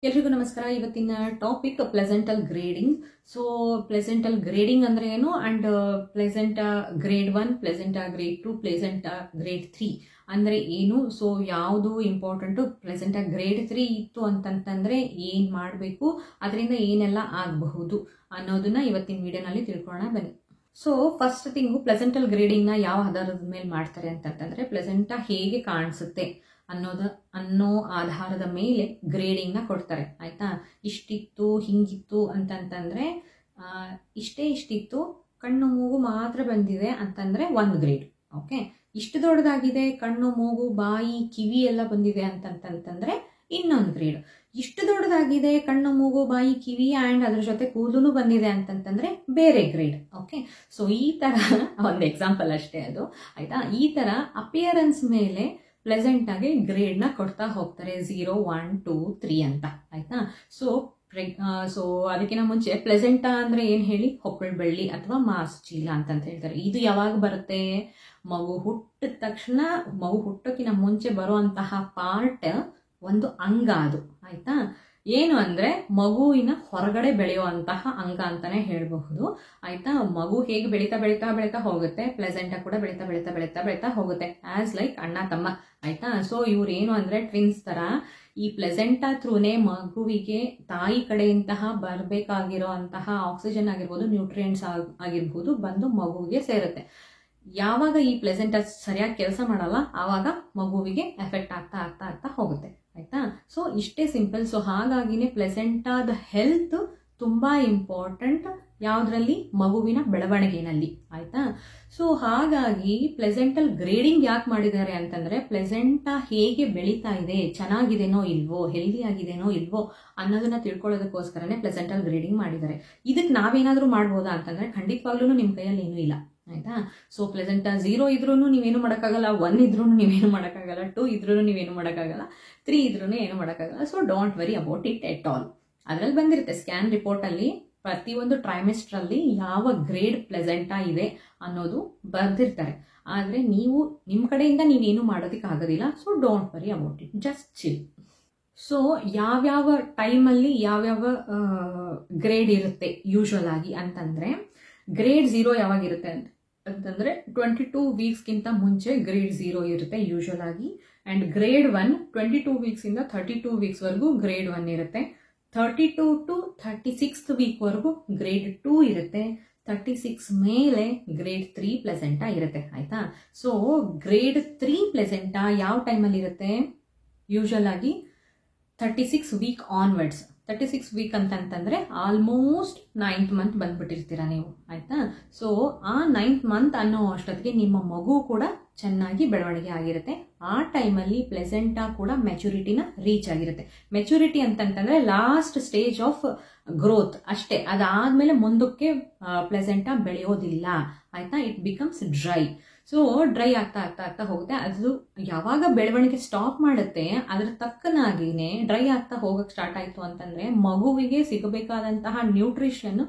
ಎಲ್ರಿಗೂ ನಮಸ್ಕಾರ. ಇವತ್ತಿನ ಟಾಪಿಕ್ ಪ್ಲೆಸೆಂಟಲ್ ಗ್ರೇಡಿಂಗ್. ಸೊ ಪ್ಲೆಸೆಂಟಲ್ ಗ್ರೇಡಿಂಗ್ ಅಂದ್ರೆ ಏನು and placenta grade 1, placenta grade 2, placenta grade 3 ಅಂದ್ರೆ ಏನು, ಸೊ ಯಾವುದು ಇಂಪಾರ್ಟೆಂಟು, ಪ್ಲೆಸೆಂಟ ಗ್ರೇಡ್ 3 ಇತ್ತು ಅಂತಂತಂದ್ರೆ ಏನ್ ಮಾಡಬೇಕು, ಅದರಿಂದ ಏನೆಲ್ಲ ಆಗಬಹುದು ಅನ್ನೋದನ್ನ ಇವತ್ತಿನ ವಿಡಿಯೋನಲ್ಲಿ ತಿಳ್ಕೊಳ್ಳೋಣ ಬನ್ನಿ. ಸೊ ಫಸ್ಟ್ ಥಿಂಗು, ಪ್ಲೆಸೆಂಟಲ್ ಗ್ರೇಡಿಂಗ್ ನ ಯಾವ ಆಧಾರದ ಮೇಲೆ ಮಾಡ್ತಾರೆ ಅಂತಂತಂದ್ರೆ ಪ್ಲೆಸೆಂಟ ಹೇಗೆ ಕಾಣಿಸುತ್ತೆ ಅನ್ನೋ ಆಧಾರದ ಮೇಲೆ ಗ್ರೇಡಿಂಗ್ ನ ಕೊಡ್ತಾರೆ. ಆಯ್ತಾ, ಇಷ್ಟಿತ್ತು ಹಿಂಗಿತ್ತು ಅಂತಂತಂದ್ರೆ ಇಷ್ಟಿತ್ತು, ಕಣ್ಣು ಮೂಗು ಮಾತ್ರ ಬಂದಿದೆ ಅಂತಂದ್ರೆ 1 ಗ್ರೇಡ್. ಓಕೆ, ಇಷ್ಟು ದೊಡ್ಡದಾಗಿದೆ, ಕಣ್ಣು ಮೂಗು ಬಾಯಿ ಕಿವಿ ಎಲ್ಲ ಬಂದಿದೆ ಅಂತಂತಂದ್ರೆ ಇನ್ನೊಂದು ಗ್ರೇಡ್. ಇಷ್ಟು ದೊಡ್ಡದಾಗಿದೆ, ಕಣ್ಣು ಮೂಗು ಬಾಯಿ ಕಿವಿ ಆ್ಯಂಡ್ ಅದ್ರ ಜೊತೆ ಕೂದಲು ಬಂದಿದೆ ಅಂತಂತಂದ್ರೆ ಬೇರೆ ಗ್ರೇಡ್. ಓಕೆ, ಸೊ ಈ ತರ ಒಂದು ಎಕ್ಸಾಂಪಲ್ ಅಷ್ಟೇ ಅದು. ಆಯ್ತಾ, ಈ ತರ ಅಪಿಯರೆನ್ಸ್ ಮೇಲೆ ಪ್ಲೆಸೆಂಟ್ ಆಗಿ ಗ್ರೇಡ್ ನ ಕೊಡ್ತಾ ಹೋಗ್ತಾರೆ, 0, 1, 2, 3 ಅಂತ. ಆಯ್ತಾ, ಸೊ ಅದಕ್ಕಿಂತ ಮುಂಚೆ ಪ್ಲೆಸೆಂಟ ಅಂದ್ರೆ ಏನ್ ಹೇಳಿ, ಹೊಕ್ಕಳ ಬಳ್ಳಿ ಅಥವಾ ಮಾಸ್ ಚೀಲ ಅಂತ ಹೇಳ್ತಾರೆ. ಇದು ಯಾವಾಗ ಬರುತ್ತೆ, ಮಗು ಹುಟ್ಟಿದ ತಕ್ಷಣ, ಮಗು ಹುಟ್ಟೋಕ್ಕಿಂತ ಮುಂಚೆ ಬರುವಂತಹ ಪಾರ್ಟ್ ಒಂದು ಅಂಗ ಅದು. ಆಯ್ತಾ, ಏನು ಅಂದ್ರೆ ಮಗುವಿನ ಹೊರಗಡೆ ಬೆಳೆಯುವಂತಹ ಅಂಗ ಅಂತಾನೆ ಹೇಳಬಹುದು. ಆಯ್ತಾ, ಮಗು ಹೇಗೆ ಬೆಳೀತಾ ಬೆಳೀತಾ ಬೆಳೀತಾ ಹೋಗುತ್ತೆ, ಪ್ಲೆಸೆಂಟ ಕೂಡ ಬೆಳೀತಾ ಬೆಳೀತಾ ಬೆಳೀತಾ ಬೆಳೀತಾ ಹೋಗುತ್ತೆ, ಆಸ್ ಲೈಕ್ ಅಣ್ಣ ತಮ್ಮ. ಆಯ್ತಾ, ಸೊ ಇವ್ರು ಏನು ಅಂದ್ರೆ ಟ್ವಿನ್ಸ್ ತರ ಈ ಪ್ಲೆಸೆಂಟ ಥ್ರೂನೇ ಮಗುವಿಗೆ ತಾಯಿ ಕಡೆಯಿಂದ ಬರಬೇಕಾಗಿರೋ ಅಂತಹ ಆಕ್ಸಿಜನ್ ಆಗಿರ್ಬೋದು, ನ್ಯೂಟ್ರಿಯೆಂಟ್ಸ್ ಆಗಿರ್ಬೋದು ಬಂದು ಮಗುವಿಗೆ ಸೇರುತ್ತೆ. ಯಾವಾಗ ಈ ಪ್ಲೆಸೆಂಟ ಸರಿಯಾಗಿ ಕೆಲಸ ಮಾಡಲ್ಲ, ಆವಾಗ ಮಗುವಿಗೆ ಎಫೆಕ್ಟ್ ಆಗ್ತಾ ಆಗ್ತಾ ಆಗ್ತಾ ಹೋಗುತ್ತೆ. ಆಯ್ತಾ, ಸೊ ಇಷ್ಟೇ ಸಿಂಪಲ್. ಸೊ ಹಾಗಾಗಿನೇ ಪ್ಲೆಸೆಂಟಾದ ಹೆಲ್ತ್ ತುಂಬಾ ಇಂಪಾರ್ಟೆಂಟ್ ಯಾವ್ದ್ರಲ್ಲಿ, ಮಗುವಿನ ಬೆಳವಣಿಗೆನಲ್ಲಿ. ಆಯ್ತಾ, ಸೊ ಹಾಗಾಗಿ ಪ್ಲೆಸೆಂಟಲ್ ಗ್ರೇಡಿಂಗ್ ಯಾಕೆ ಮಾಡಿದ್ದಾರೆ ಅಂತಂದ್ರೆ ಪ್ಲೆಸೆಂಟ ಹೇಗೆ ಬೆಳೀತಾ ಇದೆ, ಚೆನ್ನಾಗಿದೆನೋ ಇಲ್ವೋ, ಹೆಲ್ದಿ ಆಗಿದೆನೋ ಇಲ್ವೋ ಅನ್ನೋದನ್ನ ತಿಳ್ಕೊಳ್ಳೋದಕ್ಕೋಸ್ಕರನೇ ಪ್ಲೆಸೆಂಟಲ್ ಗ್ರೇಡಿಂಗ್ ಮಾಡಿದ್ದಾರೆ. ಇದಕ್ಕೆ ನಾವೇನಾದ್ರೂ ಮಾಡ್ಬೋದಾ ಅಂತಂದ್ರೆ ಖಂಡಿತವಾಗ್ಲೂ ನಿಮ್ ಕೈಯಲ್ಲಿ ಏನೂ ಇಲ್ಲ. ಆಯ್ತಾ, ಸೊ ಪ್ಲೆಸೆಂಟ 0 ಇದ್ರೂ ನೀವೇನು ಮಾಡೋಕ್ಕಾಗಲ್ಲ, 1 ಇದ್ರೂ ನೀವೇನು ಮಾಡೋಕ್ಕಾಗಲ್ಲ, 2 ಇದ್ರೂ ನೀವೇನು ಮಾಡೋಕ್ಕಾಗಲ್ಲ, 3 ಇದ್ರೂ ಏನು ಮಾಡೋಕ್ಕಾಗಲ್ಲ. So don't worry about it at all. ಅದ್ರಲ್ಲಿ ಬಂದಿರುತ್ತೆ ಸ್ಕ್ಯಾನ್ ರಿಪೋರ್ಟ್ ಅಲ್ಲಿ ಪ್ರತಿಯೊಂದು ಟ್ರೈಮೆಸ್ಟರ್ ಅಲ್ಲಿ ಯಾವ ಗ್ರೇಡ್ ಪ್ಲೆಸೆಂಟ ಇದೆ ಅನ್ನೋದು ಬರ್ದಿರ್ತಾರೆ. ಆದ್ರೆ ನೀವು ನಿಮ್ ಕಡೆಯಿಂದ ನೀವೇನು ಮಾಡೋದಕ್ಕೆ ಆಗೋದಿಲ್ಲ. So don't worry about it, just chill. So ಯಾವ್ಯಾವ ಟೈಮಲ್ಲಿ ಯಾವ್ಯಾವ ಗ್ರೇಡ್ ಇರುತ್ತೆ ಯೂಶುವಲ್ ಆಗಿ ಅಂತಂದ್ರೆ, ಗ್ರೇಡ್ 0 ಯಾವಾಗಿರುತ್ತೆ ಅಂತಂದ್ರೆ 22 ವೀಕ್ಸ್ಗಿಂತ ಮುಂಚೆ ಗ್ರೇಡ್ 0 ಇರುತ್ತೆ ಯೂಶುವಲ್ ಆಗಿ. ಅಂಡ್ ಗ್ರೇಡ್ 1 22 ವೀಕ್ಸ್ ಇಂದ 32 ವೀಕ್ಸ್ ವರೆಗೂ ಗ್ರೇಡ್ 1 ಇರುತ್ತೆ. 32 to 36th ವೀಕ್ ವರೆಗೂ ಗ್ರೇಡ್ 2 ಇರುತ್ತೆ. 36 ಮೇಲೆ ಗ್ರೇಡ್ 3 ಪ್ಲೆಸೆಂಟ ಇರುತ್ತೆ. ಆಯ್ತಾ, ಸೊ ಗ್ರೇಡ್ 3 ಪ್ಲೆಸೆಂಟ ಯಾವ ಟೈಮಲ್ಲಿ ಇರುತ್ತೆ, ಯೂಶುವಲ್ ಆಗಿ 36 ವೀಕ್ ಆನ್ವರ್ಡ್ಸ್. 36 ವೀಕ್ ಅಂತಂತಂದ್ರೆ ಆಲ್ಮೋಸ್ಟ್ 9th ಮಂತ್ ಬಂದ್ಬಿಟ್ಟಿರ್ತೀರಾ ನೀವು. ಆಯ್ತಾ, ಸೊ ಆ 9th ಮಂತ್ ಅನ್ನೋ ಅಷ್ಟೊತ್ತಿಗೆ ನಿಮ್ಮ ಮಗು ಕೂಡ ಚೆನ್ನಾಗಿ ಬೆಳವಣಿಗೆ ಆಗಿರುತ್ತೆ. ಆ ಟೈಮಲ್ಲಿ ಪ್ಲೆಸೆಂಟ ಕೂಡ ಮೆಚುರಿಟಿನ ರೀಚ್ ಆಗಿರುತ್ತೆ. ಮೆಚುರಿಟಿ ಅಂತಂತಂದ್ರೆ ಲಾಸ್ಟ್ ಸ್ಟೇಜ್ ಆಫ್ ಗ್ರೋತ್ ಅಷ್ಟೇ. ಅದಾದ್ಮೇಲೆ ಮುಂದಕ್ಕೆ ಪ್ಲೆಸೆಂಟ ಬೆಳೆಯೋದಿಲ್ಲ. ಆಯ್ತಾ, it becomes dry. So dry ಆಗ್ತಾ ಆಗ್ತಾ ಆಗ್ತಾ ಹೋಗುತ್ತೆ. ಅದು ಯಾವಾಗ ಬೆಳವಣಿಗೆ ಸ್ಟಾಪ್ ಮಾಡುತ್ತೆ ಅದ್ರ ತಕ್ಕನಾಗಿನೇ ಡ್ರೈ ಆಗ್ತಾ ಹೋಗಕ್ ಸ್ಟಾರ್ಟ್ ಆಯ್ತು ಅಂತಂದ್ರೆ ಮಗುವಿಗೆ ಸಿಗಬೇಕಾದಂತಹ ನ್ಯೂಟ್ರಿಷನ್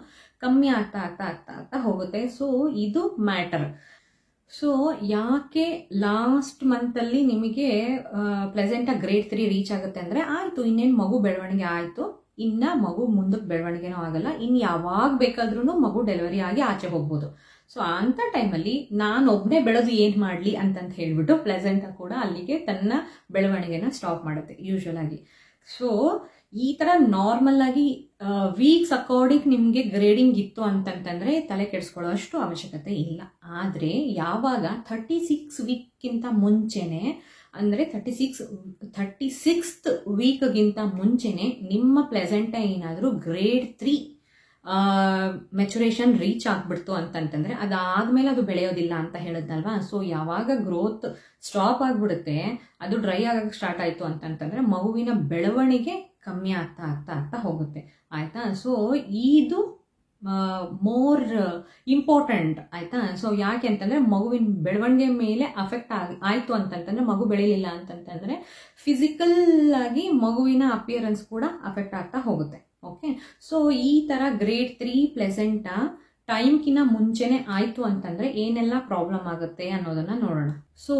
ಕಮ್ಮಿ ಆಗ್ತಾ ಆಗ್ತಾ ಆಗ್ತಾ ಆಗ್ತಾ ಹೋಗುತ್ತೆ. ಸೊ ಇದು ಮ್ಯಾಟರ್. ಸೊ ಯಾಕೆ ಲಾಸ್ಟ್ ಮಂತ್ ಅಲ್ಲಿ ನಿಮಗೆ ಪ್ಲೆಸೆಂಟ ಗ್ರೇಡ್ 3 ರೀಚ್ ಆಗುತ್ತೆ ಅಂದ್ರೆ, ಆಯ್ತು ಇನ್ನೇನು ಮಗು ಬೆಳವಣಿಗೆ ಆಯ್ತು, ಇನ್ನ ಮಗು ಮುಂದಕ್ಕೆ ಬೆಳವಣಿಗೆನೂ ಆಗಲ್ಲ, ಇನ್ ಯಾವಾಗ ಬೇಕಾದ್ರೂ ಮಗು ಡೆಲಿವರಿ ಆಗಿ ಆಚೆ ಹೋಗ್ಬೋದು. ಸೊ ಅಂತ ಟೈಮಲ್ಲಿ ನಾನು ಒಬ್ಬನೇ ಬೆಳೆದು ಏನ್ ಮಾಡ್ಲಿ ಅಂತಂತ ಹೇಳ್ಬಿಟ್ಟು ಪ್ಲೆಸೆಂಟ ಕೂಡ ಅಲ್ಲಿಗೆ ತನ್ನ ಬೆಳವಣಿಗೆನ ಸ್ಟಾಪ್ ಮಾಡುತ್ತೆ ಯೂಶುವಲ್ ಆಗಿ. ಸೊ ಈ ತರ ನಾರ್ಮಲ್ ಆಗಿ ವೀಕ್ಸ್ ಅಕಾರ್ಡಿಂಗ್ ನಿಮ್ಗೆ ಗ್ರೇಡಿಂಗ್ ಇತ್ತು ಅಂತಂತಂದ್ರೆ ತಲೆ ಕೆಡಿಸ್ಕೊಳ್ಳೋ ಅಷ್ಟು ಅವಶ್ಯಕತೆ ಇಲ್ಲ. ಆದ್ರೆ ಯಾವಾಗ 36 ವೀಕ್ಗಿಂತ ಮುಂಚೆನೆ ಅಂದ್ರೆ 36th ವೀಕ್ಗಿಂತ ಮುಂಚೆನೆ ನಿಮ್ಮ ಪ್ಲೆಸೆಂಟ ಏನಾದ್ರೂ ಗ್ರೇಡ್ 3 ಮೆಚುರೇಷನ್ ರೀಚ್ ಆಗ್ಬಿಡ್ತು ಅಂತಂತಂದ್ರೆ ಅದಾದ್ಮೇಲೆ ಅದು ಬೆಳೆಯೋದಿಲ್ಲ ಅಂತ ಹೇಳಿದ್ನಲ್ವಾ. ಸೊ ಯಾವಾಗ ಗ್ರೋತ್ ಸ್ಟಾಪ್ ಆಗ್ಬಿಡುತ್ತೆ, ಅದು ಡ್ರೈ ಆಗಕ್ಕೆ ಸ್ಟಾರ್ಟ್ ಆಯ್ತು ಅಂತಂತಂದ್ರೆ ಮಗುವಿನ ಬೆಳವಣಿಗೆ ಕಮ್ಮಿ ಆಗ್ತಾ ಆಗ್ತಾ ಆಗ್ತಾ ಹೋಗುತ್ತೆ. ಆಯ್ತಾ, ಸೊ ಇದು ಮೋರ್ ಇಂಪಾರ್ಟೆಂಟ್. ಆಯ್ತಾ, ಸೊ ಯಾಕೆ ಅಂತಂದ್ರೆ ಮಗುವಿನ ಬೆಳವಣಿಗೆ ಮೇಲೆ ಅಫೆಕ್ಟ್ ಆಯ್ತು ಅಂತಂತಂದ್ರೆ, ಮಗು ಬೆಳಿಲಿಲ್ಲ ಅಂತಂತಂದ್ರೆ ಫಿಸಿಕಲ್ ಆಗಿ ಮಗುವಿನ ಅಪಿಯರೆನ್ಸ್ ಕೂಡ ಅಫೆಕ್ಟ್ ಆಗ್ತಾ ಹೋಗುತ್ತೆ. ಓಕೆ, ಸೊ ಈ ತರ ಗ್ರೇಡ್ 3 ಪ್ಲೆಸೆಂಟ ಟೈಮ್ಕಿನ್ನ ಮುಂಚೆನೆ ಆಯಿತು ಅಂತಂದರೆ ಏನೆಲ್ಲ ಪ್ರಾಬ್ಲಮ್ ಆಗುತ್ತೆ ಅನ್ನೋದನ್ನು ನೋಡೋಣ. So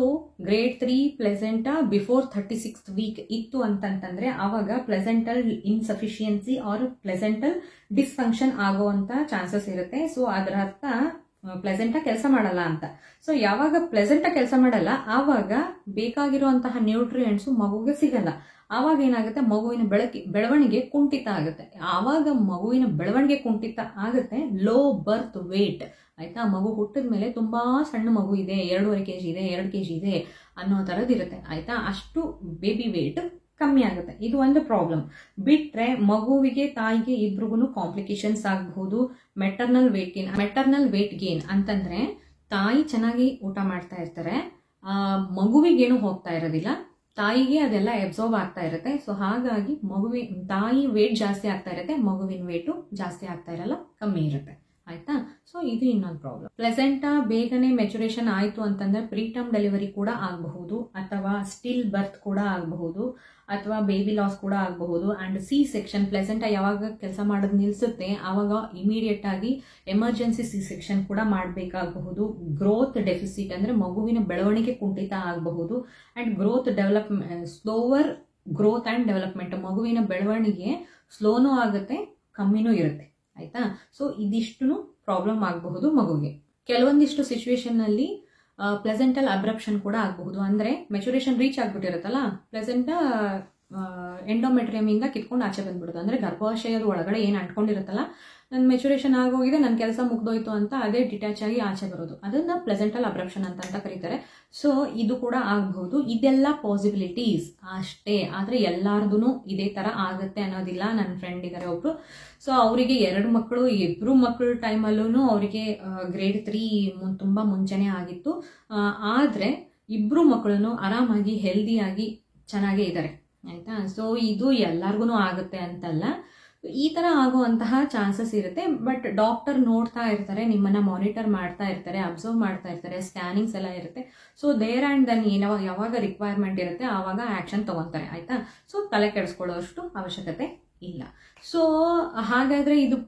grade 3 placenta before 36th week ಇತ್ತು ಅಂತಂತಂದರೆ ಆವಾಗ placental insufficiency or placental dysfunction ಆಗುವಂಥ ಚಾನ್ಸಸ್ ಇರುತ್ತೆ. ಸೊ ಅದರ ಅರ್ಥ ಪ್ಲೆಸೆಂಟಾ ಕೆಲಸ ಮಾಡಲ್ಲ ಅಂತ. ಸೊ ಯಾವಾಗ ಪ್ಲೆಸೆಂಟಾ ಕೆಲಸ ಮಾಡಲ್ಲ ಆವಾಗ ಬೇಕಾಗಿರುವಂತಹ ನ್ಯೂಟ್ರಿಯೆಂಟ್ಸು ಮಗುವಿಗೆ ಸಿಗಲ್ಲ. ಆವಾಗ ಏನಾಗುತ್ತೆ, ಮಗುವಿನ ಬೆಳವಣಿಗೆ ಕುಂಠಿತ ಆಗುತ್ತೆ. ಆವಾಗ ಮಗುವಿನ ಬೆಳವಣಿಗೆ ಕುಂಠಿತ ಆಗುತ್ತೆ, ಲೋ ಬರ್ತ್ ವೇಟ್ ಆಯ್ತಾ. ಮಗು ಹುಟ್ಟಿದ ಮೇಲೆ ತುಂಬಾ ಸಣ್ಣ ಮಗು ಇದೆ, 2.5 kg ಇದೆ, 2 kg ಇದೆ ಅನ್ನೋ ಥರದ್ದು ಇರುತ್ತೆ ಆಯ್ತಾ. ಅಷ್ಟು ಬೇಬಿ ವೇಟ್ ಕಮ್ಮಿ ಆಗುತ್ತೆ. ಇದು ಒಂದು ಪ್ರಾಬ್ಲಮ್. ಬಿಟ್ರೆ ಮಗುವಿಗೆ ತಾಯಿಗೆ ಇಬ್ರಿಗೂ ಕಾಂಪ್ಲಿಕೇಶನ್ಸ್ ಆಗಬಹುದು. ಮೆಟರ್ನಲ್ ವೇಟ್ ಗೇನ್ ಅಂತಂದ್ರೆ ತಾಯಿ ಚೆನ್ನಾಗಿ ಊಟ ಮಾಡ್ತಾ ಇರ್ತಾರೆ, ಮಗುವಿಗೇನು ಹೋಗ್ತಾ ಇರೋದಿಲ್ಲ, ತಾಯಿಗೆ ಅದೆಲ್ಲ ಅಬ್ಸಾರ್ಬ್ ಆಗ್ತಾ ಇರುತ್ತೆ. ಸೊ ಹಾಗಾಗಿ ತಾಯಿ ವೇಟ್ ಜಾಸ್ತಿ ಆಗ್ತಾ ಇರುತ್ತೆ, ಮಗುವಿನ ವೇಟು ಜಾಸ್ತಿ ಆಗ್ತಾ ಇರಲ್ಲ, ಕಮ್ಮಿ ಇರುತ್ತೆ ಆಯ್ತಾ. ಸೊ ಇದು ಇನ್ನೊಂದು ಪ್ರಾಬ್ಲಮ್. ಪ್ಲೆಸೆಂಟಾ ಬೇಗನೆ ಮೆಚುರೇಷನ್ ಆಯಿತು ಅಂತಂದ್ರೆ ಪ್ರೀಟರ್ಮ್ ಡೆಲಿವರಿ ಕೂಡ ಆಗಬಹುದು, ಅಥವಾ ಸ್ಟಿಲ್ ಬರ್ತ್ ಕೂಡ ಆಗಬಹುದು, ಅಥವಾ ಬೇಬಿ ಲಾಸ್ ಕೂಡ ಆಗಬಹುದು. ಅಂಡ್ ಸಿ ಸೆಕ್ಷನ್, ಪ್ಲೆಸೆಂಟಾ ಯಾವಾಗ ಕೆಲಸ ಮಾಡೋದು ನಿಲ್ಲಿಸುತ್ತೆ ಆವಾಗ ಇಮಿಡಿಯೇಟ್ ಆಗಿ ಎಮರ್ಜೆನ್ಸಿ ಸಿ ಸೆಕ್ಷನ್ ಕೂಡ ಮಾಡಬೇಕಾಗಬಹುದು. ಗ್ರೋತ್ ಡೆಫಿಸಿಟ್ ಅಂದ್ರೆ ಮಗುವಿನ ಬೆಳವಣಿಗೆ ಕುಂಠಿತ ಆಗಬಹುದು. And slower growth and development, ಮಗುವಿನ ಬೆಳವಣಿಗೆ ಸ್ಲೋನೂ ಆಗುತ್ತೆ, ಕಮ್ಮಿನೂ ಇರುತ್ತೆ ಆಯ್ತಾ. ಸೊ ಇದಿಷ್ಟು ಪ್ರಾಬ್ಲಮ್ ಆಗಬಹುದು ಮಗುಗೆ. ಕೆಲವೊಂದಿಷ್ಟು ಸಿಚುವೇಶನ್ ನಲ್ಲಿ ಪ್ಲೆಸೆಂಟಲ್ ಅಬ್ರಪ್ಷನ್ ಕೂಡ ಆಗಬಹುದು. ಅಂದ್ರೆ ಮೆಚುರೇಷನ್ ರೀಚ್ ಆಗ್ಬಿಟ್ಟಿರುತ್ತಲ್ಲ, ಪ್ಲೆಸೆಂಟಾ ಎಂಡೋಮೆಟ್ರಿಯಮ್ ಇಂದ ಕಿತ್ಕೊಂಡು ಆಚೆ ಬಂದ್ಬಿಡುತ್ತೆ. ಅಂದ್ರೆ ಗರ್ಭಾಶಯದ ಒಳಗಡೆ ಏನು ಅಂಟ್ಕೊಂಡಿರುತ್ತಲ್ಲ, ನನ್ನ ಮೆಚುರೇಷನ್ ಆಗೋಗಿದೆ, ನನ್ನ ಕೆಲಸ ಮುಗ್ದೋಯ್ತು ಅಂತ ಅದೇ ಡಿಟ್ಯಾಚ್ ಆಗಿ ಆಚೆ ಬರೋದು, ಅದನ್ನ ಪ್ಲೆಸೆಂಟಲ್ ಅಬ್ರಪ್ಷನ್ ಅಂತ ಕರೀತಾರೆ. ಸೊ ಇದು ಕೂಡ ಆಗಬಹುದು. ಇದೆಲ್ಲ ಪಾಸಿಬಿಲಿಟೀಸ್ ಅಷ್ಟೇ, ಆದ್ರೆ ಎಲ್ಲಾರ್ದು ಇದೇ ತರ ಆಗುತ್ತೆ ಅನ್ನೋದಿಲ್ಲ. ನನ್ನ ಫ್ರೆಂಡ್ ಇದ್ದಾರೆ ಒಬ್ರು, ಸೊ ಅವರಿಗೆ 2 ಮಕ್ಕಳು, 2 ಮಕ್ಕಳ ಟೈಮಲ್ಲೂ ಅವರಿಗೆ ಗ್ರೇಡ್ 3 ತುಂಬಾ ಮುಂಚೆನೆ ಆಗಿತ್ತು. ಆದ್ರೆ 2 ಮಕ್ಕಳನ್ನು ಆರಾಮಾಗಿ ಹೆಲ್ದಿಯಾಗಿ ಚೆನ್ನಾಗೇ ಇದ್ದಾರೆ ಆಯ್ತಾ. ಸೊ ಇದು ಎಲ್ಲಾರ್ಗು ಆಗುತ್ತೆ ಅಂತಲ್ಲ, ಈ ತರ ಆಗುವಂತಹ ಚಾನ್ಸಸ್ ಇರುತ್ತೆ. ಬಟ್ ಡಾಕ್ಟರ್ ನೋಡ್ತಾ ಇರ್ತಾರೆ, ನಿಮ್ಮನ್ನ ಮಾನಿಟರ್ ಮಾಡ್ತಾ ಇರ್ತಾರೆ, ಅಬ್ಸರ್ವ್ ಮಾಡ್ತಾ ಇರ್ತಾರೆ, ಸ್ಕ್ಯಾನಿಂಗ್ಸ್ ಎಲ್ಲ ಇರುತ್ತೆ. ಸೊ ದೇರ್ ಅಂಡ್ ದೆನ್ ಯಾವಾಗ ರಿಕ್ವೈರ್ಮೆಂಟ್ ಇರುತ್ತೆ ಆವಾಗ ಆಕ್ಷನ್ ತಗೊಂತಾರೆ ಆಯ್ತಾ. ಸೊ ತಲೆ ಕೆಡಿಸ್ಕೊಳ್ಳೋಷ್ಟು ಅವಶ್ಯಕತೆ ಇಲ್ಲ. ಸೊ ಹಾಗಾದ್ರೆ ಇದು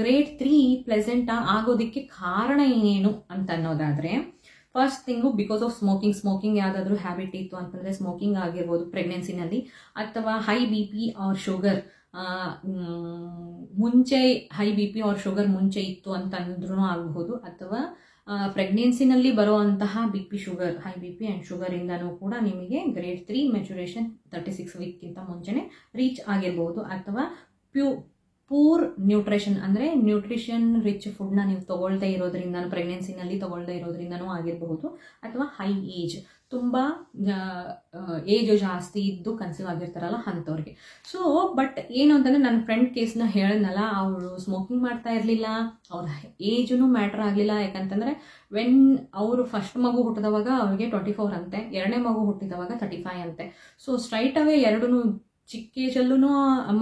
ಗ್ರೇಡ್ 3 ಪ್ಲೆಸೆಂಟಾ ಆಗೋದಿಕ್ಕೆ ಕಾರಣ ಏನೇನು ಅಂತ ಅನ್ನೋದಾದ್ರೆ, first thing because of smoking ಯಾವ್ದಾದ್ರು ಹ್ಯಾಬಿಟ್ ಇತ್ತು ಅಂತಂದ್ರೆ ಸ್ಮೋಕಿಂಗ್ ಆಗಿರ್ಬೋದು ಪ್ರೆಗ್ನೆನ್ಸಿನಲ್ಲಿ, ಅಥವಾ ಹೈ BP ಆರ್ ಶುಗರ್ ಮುಂಚೆ ಹೈ BP ಆರ್ ಶುಗರ್ ಮುಂಚೆ ಇತ್ತು ಅಂತ ಅಂದ್ರೂ ಆಗಬಹುದು, ಅಥವಾ ಪ್ರೆಗ್ನೆನ್ಸಿನಲ್ಲಿ ಬರುವಂತಹ BP sugar, high BP and sugar ಇಂದನೂ ಕೂಡ ನಿಮಗೆ ಗ್ರೇಡ್ 3 ಮೆಚುರೇಷನ್ 36 ವೀಕ್ಗಿಂತ ಮುಂಚೆನೆ ರೀಚ್ ಆಗಿರ್ಬೋದು. ಅಥವಾ ಪೂರ್ ನ್ಯೂಟ್ರಿಷನ್ ಅಂದ್ರೆ ನ್ಯೂಟ್ರಿಷನ್ ರಿಚ್ ಫುಡ್ನ ನೀವು ತಗೊಳ್ತಾ ಇರೋದ್ರಿಂದ, ಪ್ರೆಗ್ನೆನ್ಸಿನಲ್ಲಿ ತಗೊಳ್ತಾ ಇರೋದ್ರಿಂದನೂ ಆಗಿರಬಹುದು. ಅಥವಾ ಹೈ ಏಜ್, ತುಂಬಾ ಏಜ್ ಜಾಸ್ತಿ ಇದ್ದು ಕನ್ಸೀವ್ ಆಗಿರ್ತಾರಲ್ಲ ಅಂಥವ್ರಿಗೆ. ಸೊ ಬಟ್ ಏನು ಅಂತಂದ್ರೆ ನನ್ನ ಫ್ರೆಂಡ್ ಕೇಸ್ನ ಹೇಳಿದ್ನಲ್ಲ, ಅವಳು ಸ್ಮೋಕಿಂಗ್ ಮಾಡ್ತಾ ಇರಲಿಲ್ಲ, ಅವ್ರ ಏಜೂ ಮ್ಯಾಟರ್ ಆಗಲಿಲ್ಲ. ಯಾಕಂತಂದ್ರೆ ವೆನ್ ಅವರು ಫಸ್ಟ್ ಮಗು ಹುಟ್ಟಿದವಾಗ ಅವ್ರಿಗೆ 24 ಅಂತೆ, 2ನೇ ಮಗು ಹುಟ್ಟಿದವಾಗ 35 ಅಂತೆ. ಸೊ ಸ್ಟ್ರೈಟ್ ಅವೇ ಎರಡೂ ಚಿಕ್ಕ ಏಜಲ್ಲೂ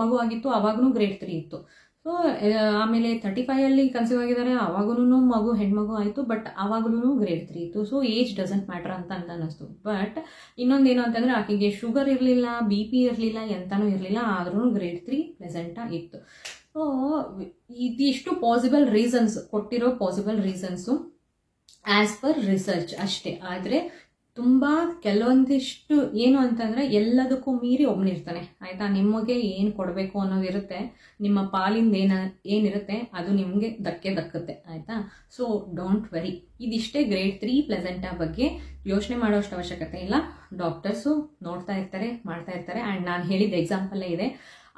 ಮಗು ಆಗಿತ್ತು, ಅವಾಗೂ ಗ್ರೇಡ್ 3 ಇತ್ತು. ಸೊ ಆಮೇಲೆ 35 ಕನ್ಸೀವ್ ಆಗಿದ್ದಾರೆ, ಅವಾಗೂ ಮಗು ಹೆಣ್ಮಗು ಆಯಿತು, ಬಟ್ ಅವಾಗಲೂ ಗ್ರೇಡ್ 3 ಇತ್ತು. ಸೊ ಏಜ್ ಡಸಂಟ್ ಮ್ಯಾಟರ್ ಅಂತ ಅನ್ನಿಸ್ತು. ಬಟ್ ಇನ್ನೊಂದೇನು ಅಂತಂದ್ರೆ ಆಕೆಗೆ ಶುಗರ್ ಇರಲಿಲ್ಲ, BP ಇರಲಿಲ್ಲ, ಎಂತನೂ ಇರಲಿಲ್ಲ, ಆದ್ರೂ ಗ್ರೇಡ್ 3 ಪ್ಲೆಸೆಂಟಾ ಇತ್ತು. ಸೊ ಇದಿಷ್ಟು ಪಾಸಿಬಲ್ ರೀಸನ್ಸ್ ಕೊಟ್ಟಿರೋ possible reasons as per research ಅಷ್ಟೇ. ಆದರೆ ತುಂಬ ಕೆಲವೊಂದಿಷ್ಟು ಏನು ಅಂತಂದರೆ ಎಲ್ಲದಕ್ಕೂ ಮೀರಿ ಒಬ್ಬನಿರ್ತಾನೆ ಆಯಿತಾ. ನಿಮಗೆ ಏನು ಕೊಡಬೇಕು ಅನ್ನೋದಿರುತ್ತೆ, ನಿಮ್ಮ ಪಾಲಿಂದ ಏನಿರುತ್ತೆ ಅದು ನಿಮಗೆ ದಕ್ಕುತ್ತೆ ಆಯಿತಾ. So don't worry. ಇದಿಷ್ಟೇ ಗ್ರೇಡ್ 3 ಪ್ಲೆಸೆಂಟಾ ಬಗ್ಗೆ. ಯೋಚನೆ ಮಾಡೋಷ್ಟು ಅವಶ್ಯಕತೆ ಇಲ್ಲ. ಡಾಕ್ಟರ್ಸು ನೋಡ್ತಾ ಇರ್ತಾರೆ, ಮಾಡ್ತಾ ಇರ್ತಾರೆ. ಆ್ಯಂಡ್ ನಾನು ಹೇಳಿದ ಎಕ್ಸಾಂಪಲ್ಲೇ ಇದೆ,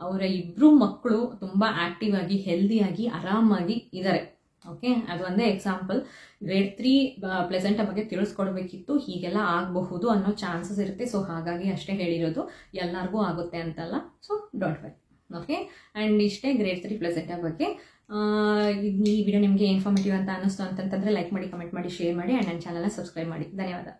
ಅವರ 2 ಮಕ್ಕಳು ತುಂಬ ಆ್ಯಕ್ಟಿವ್ ಆಗಿ ಹೆಲ್ದಿಯಾಗಿ ಆರಾಮಾಗಿ ಇದ್ದಾರೆ. ಓಕೆ, ಅದು ಒಂದೇ ಎಕ್ಸಾಂಪಲ್. ಗ್ರೇಡ್ 3 ಪ್ಲೆಸೆಂಟಾ ಬಗ್ಗೆ ತಿಳಿಸ್ಕೊಡ್ಬೇಕಿತ್ತು, ಹೀಗೆಲ್ಲ ಆಗಬಹುದು ಅನ್ನೋ ಚಾನ್ಸಸ್ ಇರುತ್ತೆ. ಸೊ ಹಾಗಾಗಿ ಅಷ್ಟೇ ಹೇಳಿರೋದು, ಎಲ್ಲರಿಗೂ ಆಗುತ್ತೆ ಅಂತಲ್ಲ. So don't worry. Okay, and ಇಷ್ಟೇ ಗ್ರೇಡ್ 3 ಪ್ಲೆಸೆಂಟಾ ಬಗ್ಗೆ. ಈ ವಿಡಿಯೋ ನಿಮಗೆ ಇನ್ಫಾರ್ಮೇಟಿವ್ ಅಂತ ಅನ್ನಿಸ್ತು ಅಂತಂತಂದರೆ ಲೈಕ್ ಮಾಡಿ, ಕಮೆಂಟ್ ಮಾಡಿ, ಶೇರ್ ಮಾಡಿ, ಆ್ಯಂಡ್ ನನ್ನ ಚಾನಲ್ನ ಸಬ್ಸ್ಕ್ರೈಬ್ ಮಾಡಿ. ಧನ್ಯವಾದ.